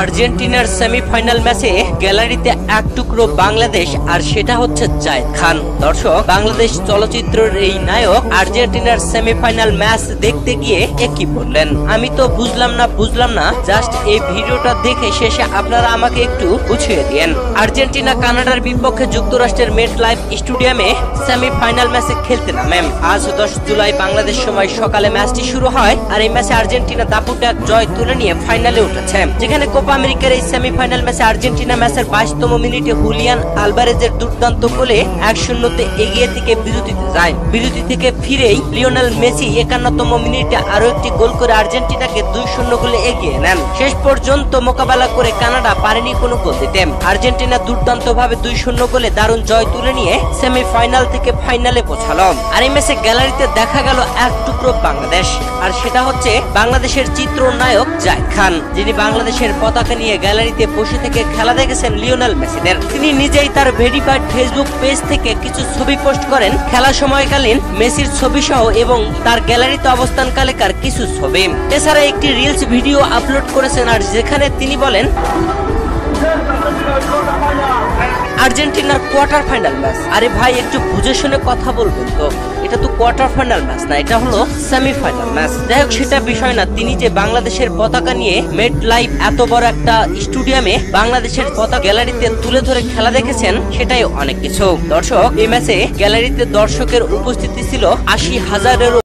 আর্জেন্টিনার সেমিফাইনাল ম্যাচে গ্যালারিতে এক টুকরো বাংলাদেশ, আর সেটা হচ্ছে জায়েদ খান। দর্শক, বাংলাদেশ চলচ্চিত্রের এই নায়ক আর্জেন্টিনার সেমিফাইনাল ম্যাচ দেখতে গিয়ে একই বললেন। আমি তো বুঝলাম না, জাস্ট এই ভিডিওটা দেখে শেষে আপনারা আমাকে একটু বুঝিয়ে দিন। আর্জেন্টিনা কানাডার বিপক্ষে যুক্তরাষ্ট্রের মেট লাইফ স্টেডিয়ামে সেমিফাইনাল ম্যাচে খেলতে নামে। আজ 10 জুলাই বাংলাদেশ সময় সকালে ম্যাচটি শুরু হয়, আর এই ম্যাচে আর্জেন্টিনা দাপুটে এক জয় তুলে নিয়ে ফাইনালে উঠেছে। যেখানে কোপা আমেরিকার এই সেমিফাইনাল ম্যাচে আর্জেন্টিনা ম্যাচের 22তম মিনিটে হুলিয়ান আলভারেজের দুর্দান্ত গোলে 1-0 এগিয়ে থেকে বিরতিতে যায়। বিরতি থেকে ফিরেই লিওনেল মেসি 51তম মিনিটে আরো একটি গোল করে আর্জেন্টিনাকে 2-0 গোলে এগিয়ে নেন। শেষ পর্যন্ত মোকাবেলা করে কানাডা পারেনি কোনো গোল দিতে। আর্জেন্টিনা দুর্দান্ত ভাবে 2-0 গোলে দারুণ জয় তুলে নিয়ে সেমিফাইনাল থেকে ফাইনালে পৌঁছালো। আর এই ম্যাচে গ্যালারিতে দেখা গেল এক টুকরো বাংলাদেশ, আর সেটা হচ্ছে বাংলাদেশের চিত্রনায়ক জায়েদ খান, যিনি বাংলাদেশের পতাকা নিয়ে গ্যালারিতে বসে থেকে খেলা দেখেছেন লিওনেল মেসিদের। তিনি নিজেই তার ভেরিফাইড ফেসবুক পেজ থেকে কিছু ছবি পোস্ট করেন খেলা সময়কালীন মেসির ছবি সহ এবং তার গ্যালারিতে অবস্থানকালেকার কিছু ছবি। এছাড়া একটি রিলস ভিডিও আপলোড করেছেন, আর যেখানে তিনি বলেন আর্জেন্টিনার কোয়ার্টার ফাইনাল ম্যাচ। আরে ভাই, একটু বুঝে শুনে কথা বলবেন তো, এটা তো কোয়ার্টার ফাইনাল ম্যাচ না, এটা হলো সেমিফাইনাল ম্যাচ। যাই হোক, সেটা বিষয় না। তিনি যে বাংলাদেশের পতাকা নিয়ে মেট লাইফ এত বড় একটা স্টেডিয়ামে বাংলাদেশের পতাকা গ্যালারিতে তুলে ধরে খেলা দেখেছেন, সেটাই অনেক কিছু। দর্শক, এই ম্যাচে গ্যালারিতে দর্শকের উপস্থিতি ছিল 80,000-এরও